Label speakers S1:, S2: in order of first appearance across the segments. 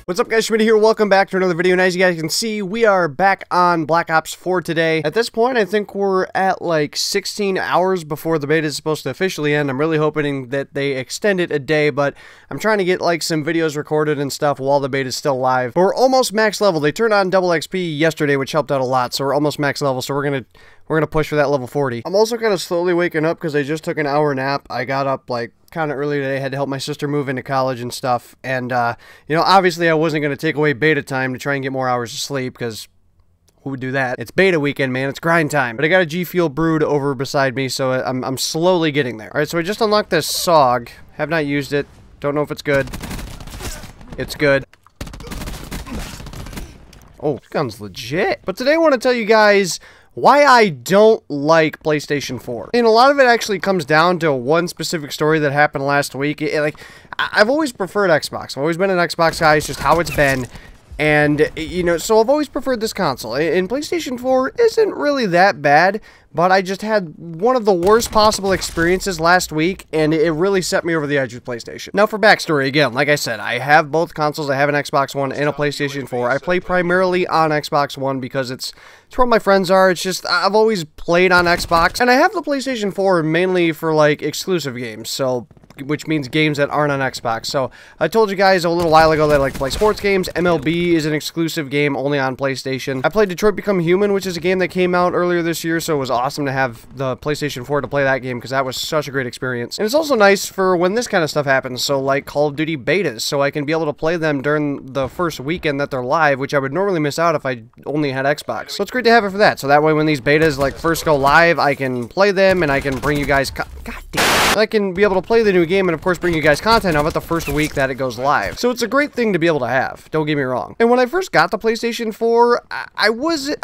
S1: What's up guys, Schmidt here, welcome back to another video, and as you guys can see, we are back on Black Ops 4 today. At this point, I think we're at like 16 hours before the beta is supposed to officially end. I'm really hoping that they extend it a day, but I'm trying to get like some videos recorded and stuff while the beta is still live. But we're almost max level. They turned on double XP yesterday, which helped out a lot, so we're almost max level, so we're gonna push for that level 40. I'm also kind of slowly waking up because I just took an hour nap. I got up like kind of early today, had to help my sister move into college and stuff, and you know, obviously I wasn't going to take away beta time to try and get more hours of sleep, because who would do that? It's beta weekend, man. It's grind time. But I got a G Fuel brewed over beside me, so I'm slowly getting there. All right, so I just unlocked this SOG. Have not used it. Don't know if it's good. It's good. Oh, this gun's legit. But today I want to tell you guys why I don't like PlayStation 4. And a lot of it actually comes down to one specific story that happened last week. I've always preferred Xbox. I've always been an Xbox guy. It's just how it's been. And, you know, so I've always preferred this console. And PlayStation 4 isn't really that bad, but I just had one of the worst possible experiences last week, and it really set me over the edge with PlayStation. Now, for backstory, again, like I said, I have both consoles. I have an Xbox One and a PlayStation 4. I play primarily on Xbox One because it's where my friends are. It's just, I've always played on Xbox, and I have the PlayStation 4 mainly for, like, exclusive games, so which means games that aren't on Xbox. So I told you guys a little while ago that I like to play sports games. MLB is an exclusive game only on PlayStation. I played Detroit Become Human, which is a game that came out earlier this year, so it was awesome to have the PlayStation 4 to play that game because that was such a great experience. And it's also nice for when this kind of stuff happens, so like Call of Duty betas, so I can be able to play them during the first weekend that they're live, which I would normally miss out if I only had Xbox. So it's great to have it for that. So that way when these betas like first go live, I can play them and I can bring you guys God damn. I can be able to play the new game and of course bring you guys content of it the first week that it goes live. So it's a great thing to be able to have, don't get me wrong. And when I first got the PlayStation 4, I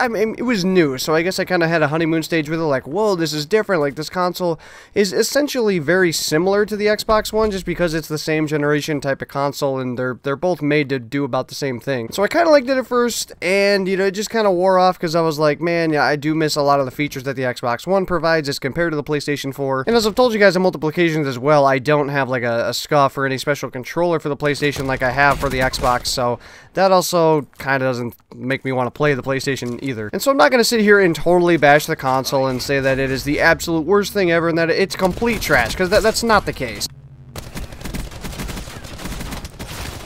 S1: mean, it was new, so I guess I kind of had a honeymoon stage with it, like, whoa, this is different. Like, this console is essentially very similar to the Xbox One just because it's the same generation type of console and they're both made to do about the same thing. So I kind of liked it at first, and, you know, it just kind of wore off because I was like, man, yeah, I do miss a lot of the features that the Xbox One provides as compared to the PlayStation 4. And as I've told you guys on multiple occasions as well, I don't have like a SCUF or any special controller for the PlayStation like I have for the Xbox, so that also kind of doesn't make me want to play the PlayStation either. And so I'm not going to sit here and totally bash the console and say that it is the absolute worst thing ever and that it's complete trash, because that's not the case.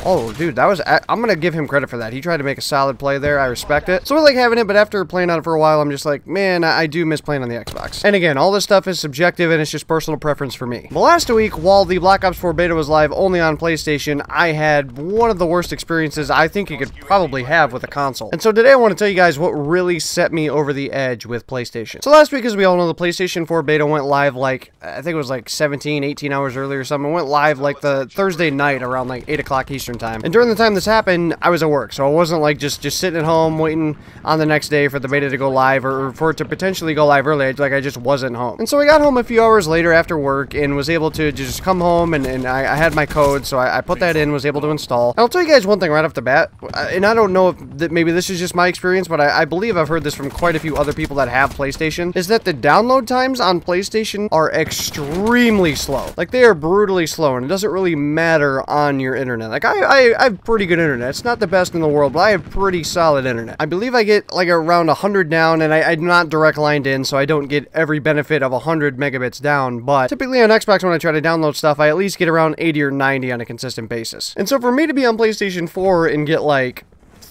S1: Oh, dude, that was... I'm gonna give him credit for that. He tried to make a solid play there. I respect it. So I like having it, but after playing on it for a while, I'm just like, man, I do miss playing on the Xbox. And again, all this stuff is subjective, and it's just personal preference for me. But last week, while the Black Ops 4 beta was live only on PlayStation, I had one of the worst experiences I think you could probably have with a console. And so today I want to tell you guys what really set me over the edge with PlayStation. So last week, as we all know, the PlayStation 4 beta went live like, I think it was like 17, 18 hours earlier or something. It went live like the Thursday night around like 8 o'clock Eastern time. And during the time this happened, I was at work, so I wasn't like just sitting at home waiting on the next day for the beta to go live or for it to potentially go live early. Like, I just wasn't home. And so I got home a few hours later after work and was able to just come home, and I had my code, so I put that in, was able to install. And I'll tell you guys one thing right off the bat, and I don't know if maybe this is just my experience, but I believe I've heard this from quite a few other people that have PlayStation, is that the download times on PlayStation are extremely slow. Like, they are brutally slow, and it doesn't really matter on your internet. Like, I have pretty good internet. It's not the best in the world, but I have pretty solid internet. I believe I get like around 100 down, and I'm not direct lined in, so I don't get every benefit of 100 megabits down, but typically on Xbox when I try to download stuff, I at least get around 80 or 90 on a consistent basis. And so for me to be on PlayStation 4 and get like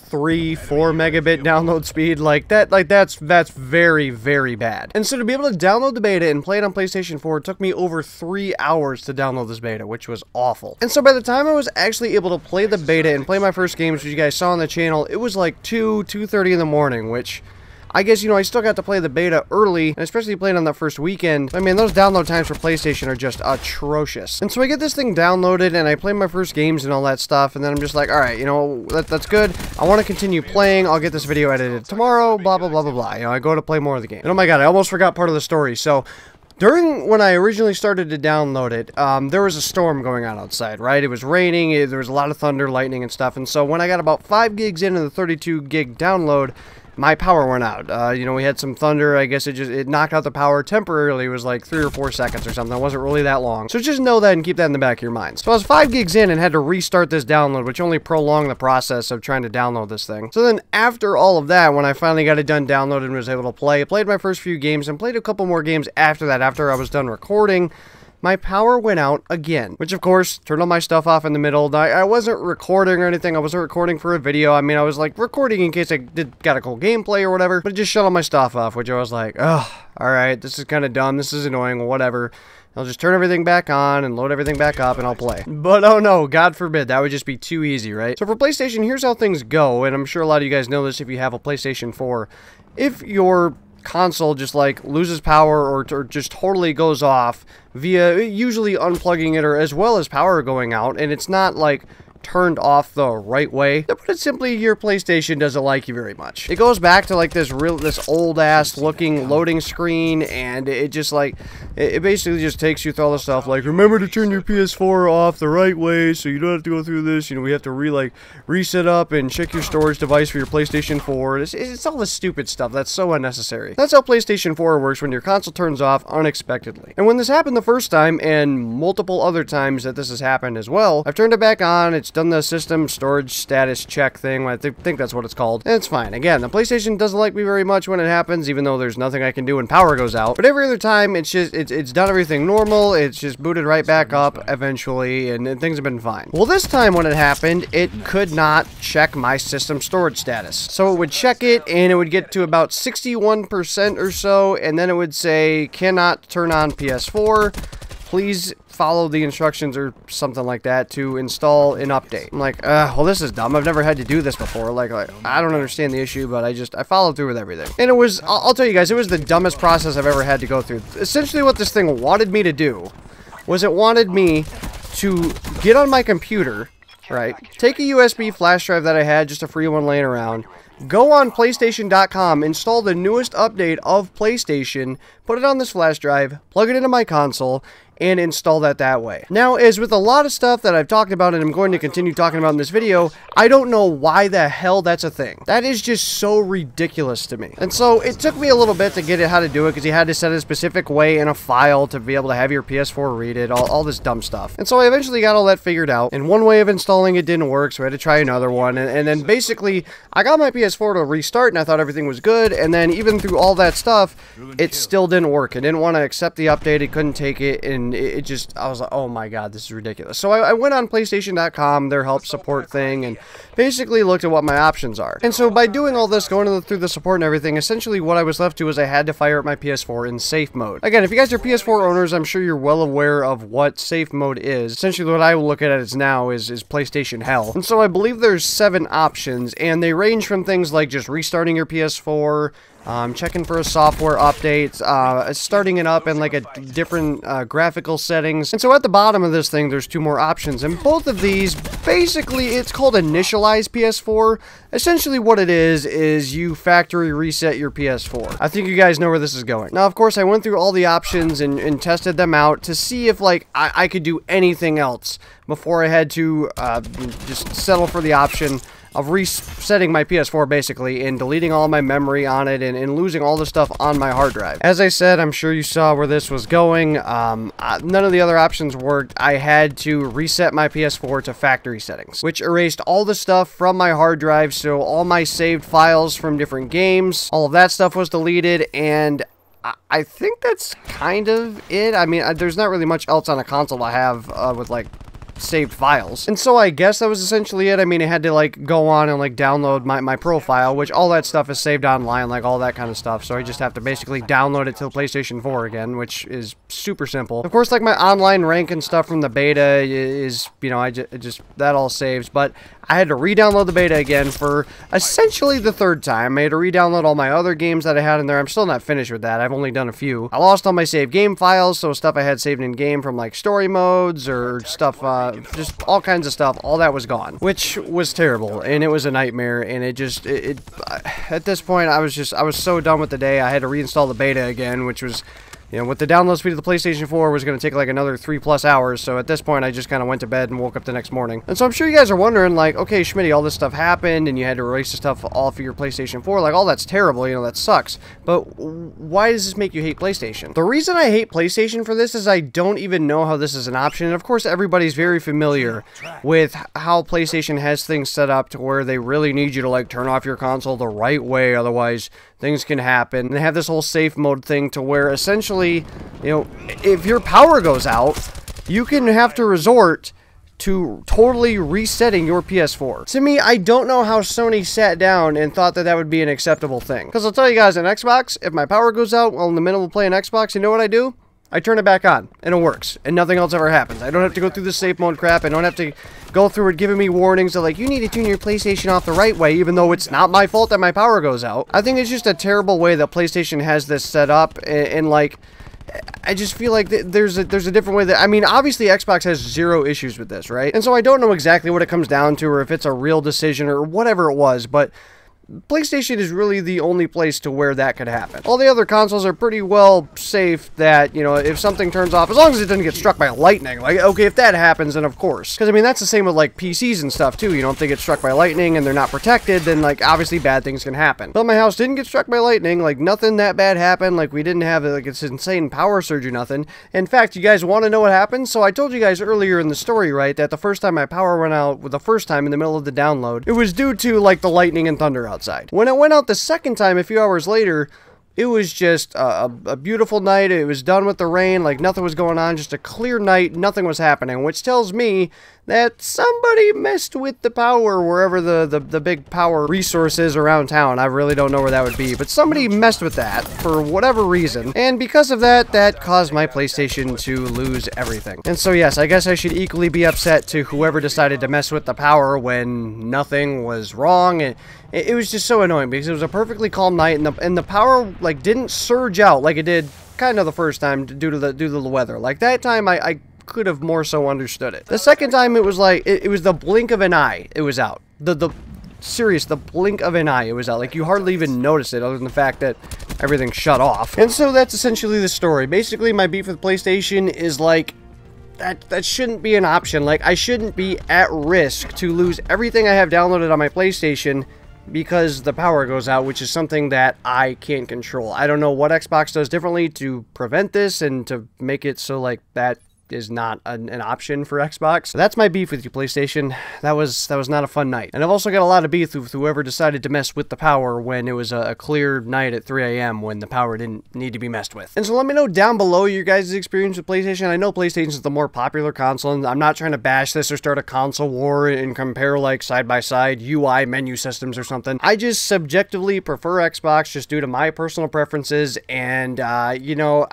S1: 3-4 megabit download speed, like that's very, very bad. And so to be able to download the beta and play it on PlayStation 4, it took me over 3 hours to download this beta, which was awful. And so by the time I was actually able to play the beta and play my first games, which you guys saw on the channel, it was like 2:30 in the morning, which I guess, you know, I still got to play the beta early, and especially playing on that first weekend. I mean, those download times for PlayStation are just atrocious. And so I get this thing downloaded, and I play my first games and all that stuff, and then I'm just like, alright, you know, that's good. I want to continue playing. I'll get this video edited tomorrow, blah, blah, blah, blah, blah. You know, I go to play more of the game. And oh my god, I almost forgot part of the story. So when I originally started to download it, there was a storm going on outside, right? It was raining, there was a lot of thunder, lightning, and stuff, and so when I got about 5 gigs into the 32 gig download, my power went out. You know, we had some thunder. I guess it knocked out the power temporarily. It was like 3 or 4 seconds or something. It wasn't really that long. So just know that and keep that in the back of your minds. So I was 5 gigs in and had to restart this download, which only prolonged the process of trying to download this thing. So then after all of that, when I finally got it done downloaded and was able to play, I played my first few games and played a couple more games after that, after I was done recording. My power went out again, which of course turned all my stuff off in the middle. I wasn't recording or anything. I wasn't recording for a video. I mean, I was like recording in case I got a cool gameplay or whatever, but it just shut all my stuff off, which I was like, oh, all right, this is kind of dumb. This is annoying, whatever. I'll just turn everything back on and load everything back up and I'll play. But oh no, God forbid, that would just be too easy, right? So for PlayStation, here's how things go, and I'm sure a lot of you guys know this if you have a PlayStation 4. If your console just like loses power or just totally goes off via usually unplugging it or as well as power going out, and it's not like turned off the right way, to put it simply, your PlayStation doesn't like you very much. It goes back to like this old ass looking loading screen, and it just like it basically just takes you through all the stuff like, remember to turn your PS4 off the right way so you don't have to go through this, you know, we have to reset up and check your storage device for your PlayStation 4. It's all this stupid stuff that's so unnecessary. That's how PlayStation 4 works when your console turns off unexpectedly. And when this happened the first time, and multiple other times that this has happened as well, I've turned it back on, it's done the system storage status check thing. I think that's what it's called. And it's fine. Again, the PlayStation doesn't like me very much when it happens, even though there's nothing I can do when power goes out. But every other time, it's done everything normal. It's just booted right back up eventually, and things have been fine. Well, this time when it happened, it could not check my system storage status. So it would check it, and it would get to about 61% or so, and then it would say, cannot turn on PS4. Please follow the instructions or something like that to install an update. I'm like, well, this is dumb. I've never had to do this before. Like I don't understand the issue, but I followed through with everything. And it was, I'll tell you guys, it was the dumbest process I've ever had to go through. Essentially what this thing wanted me to do was it wanted me to get on my computer, right, take a USB flash drive that I had, just a free one laying around, go on PlayStation.com, install the newest update of PlayStation, put it on this flash drive, plug it into my console, and install that way. Now, as with a lot of stuff that I've talked about and I'm going to continue talking about in this video, I don't know why the hell that's a thing. That is just so ridiculous to me. And so it took me a little bit to get it how to do it, because you had to set it a specific way in a file to be able to have your PS4 read it, all this dumb stuff. And so I eventually got all that figured out, and one way of installing it didn't work, so I had to try another one, and then basically I got my PS4 to restart and I thought everything was good, and then even through all that stuff, it still didn't work. It didn't want to accept the update, it couldn't take it, and it just, I was like, oh my god, this is ridiculous. So I went on PlayStation.com, their help support thing, and basically looked at what my options are. And so by doing all this, going through the support and everything, essentially what I was left to was I had to fire up my PS4 in safe mode. Again, if you guys are PS4 owners, I'm sure you're well aware of what safe mode is. Essentially what I will look at it as now is PlayStation hell. And so I believe there's 7 options, and they range from things like just restarting your PS4, checking for a software update, starting it up in like a different graphical settings. And so at the bottom of this thing, there's 2 more options, and both of these, basically, it's called Initialize PS4. Essentially what it is you factory reset your PS4. I think you guys know where this is going. Now, of course, I went through all the options and tested them out to see if, like, I could do anything else before I had to just settle for the option of resetting my PS4 basically and deleting all my memory on it and losing all the stuff on my hard drive. As I said, I'm sure you saw where this was going. None of the other options worked. I had to reset my PS4 to factory settings, which erased all the stuff from my hard drive, so all my saved files from different games, all of that stuff was deleted, and I think that's kind of it. I mean, there's not really much else on a console I have with like saved files. And so I guess that was essentially it. I mean, I had to like go on and like download my profile, which all that stuff is saved online, like all that kind of stuff. So I just have to basically download it to the PlayStation 4 again, which is super simple. Of course, like my online rank and stuff from the beta is, you know, that all saves, but I had to re-download the beta again for essentially the 3rd time. I had to re-download all my other games that I had in there. I'm still not finished with that. I've only done a few. I lost all my saved game files, so stuff I had saved in game from like story modes or stuff, just all kinds of stuff. All that was gone, which was terrible, and it was a nightmare, and at this point, I was so done with the day. I had to reinstall the beta again, which was you know, with the download speed of the PlayStation 4 was going to take like another 3+ hours, so at this point I just kind of went to bed and woke up the next morning. And so I'm sure you guys are wondering, like, okay, Schmitty, all this stuff happened, and you had to erase the stuff off of your PlayStation 4, like, all that's terrible, you know, that sucks. But why does this make you hate PlayStation? The reason I hate PlayStation for this is I don't even know how this is an option, and of course everybody's very familiar with how PlayStation has things set up to where they really need you to, like, turn off your console the right way, otherwise things can happen. And they have this whole safe mode thing to where essentially, you know, if your power goes out, you can have to resort to totally resetting your PS4. To me, I don't know how Sony sat down and thought that that would be an acceptable thing. Because I'll tell you guys, on Xbox, if my power goes out while in the middle of playing Xbox, you know what I do? I turn it back on, and it works, and nothing else ever happens. I don't have to go through the safe mode crap. I don't have to go through it giving me warnings of, like, you need to tune your PlayStation off the right way, even though it's not my fault that my power goes out. I think it's just a terrible way that PlayStation has this set up, and like, I just feel like there's a different way that, I mean, obviously Xbox has zero issues with this, right? And so I don't know exactly what it comes down to, or if it's a real decision, or whatever it was, but PlayStation is really the only place to where that could happen. All the other consoles are pretty well safe that, you know, if something turns off, as long as it doesn't get struck by lightning, like, okay, if that happens, then of course. Because, I mean, that's the same with, like, PCs and stuff, too. You know, if they get struck by lightning and they're not protected, then, like, obviously bad things can happen. But my house didn't get struck by lightning, like, nothing that bad happened, like, we didn't have, like, this insane power surge or nothing. In fact, you guys want to know what happened? So I told you guys earlier in the story, right, that the first time my power went out, the first time in the middle of the download, it was due to, like, the lightning and thunder outside. When it went out the second time, a few hours later, it was just a beautiful night. It was done with the rain, like nothing was going on, just a clear night, nothing was happening, which tells me that somebody messed with the power wherever the big power resource is around town. I really don't know where that would be, but somebody messed with that for whatever reason, and because of that, that caused my PlayStation to lose everything. And so yes, I guess I should equally be upset to whoever decided to mess with the power when nothing was wrong. It was just so annoying because it was a perfectly calm night, and the power, like, didn't surge out like it did kind of the first time due to the weather. Like, that time I could have more so understood it. The second time, it was like it was the blink of an eye it was out. The blink of an eye it was out. Like, you hardly even noticed it, other than the fact that everything shut off. And so that's essentially the story. Basically, my beef with PlayStation is, like, that shouldn't be an option. Like, I shouldn't be at risk to lose everything I have downloaded on my PlayStation because the power goes out, which is something that I can't control. I don't know what Xbox does differently to prevent this and to make it so, like, that is not an option for Xbox. So that's my beef with you, PlayStation. That was not a fun night. And I've also got a lot of beef with whoever decided to mess with the power when it was a clear night at 3 a.m. when the power didn't need to be messed with. And so let me know down below your guys' experience with PlayStation. I know PlayStation is the more popular console, and I'm not trying to bash this or start a console war and compare, like, side-by-side UI menu systems or something. I just subjectively prefer Xbox just due to my personal preferences, and, you know,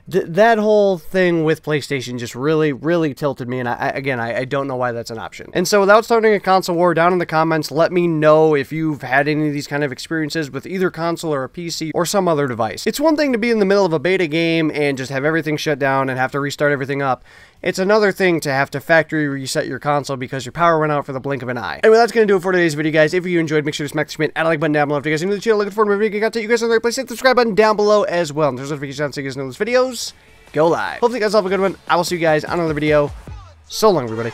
S1: that whole thing with PlayStation just really tilted me, and I don't know why that's an option. And so without starting a console war, down in the comments, let me know if you've had any of these kind of experiences with either console or a PC or some other device. It's one thing to be in the middle of a beta game and just have everything shut down and have to restart everything up. It's another thing to have to factory reset your console because your power went out for the blink of an eye. Anyway, that's going to do it for today's video, guys. If you enjoyed, make sure to smack the add a like button down below. If you guys are new to the channel, looking forward to more video content, you guys are in the right place. Hit the subscribe button down below as well. And there's notifications on so you guys know those videos go live. Hopefully you guys all have a good one. I will see you guys on another video. So long, everybody.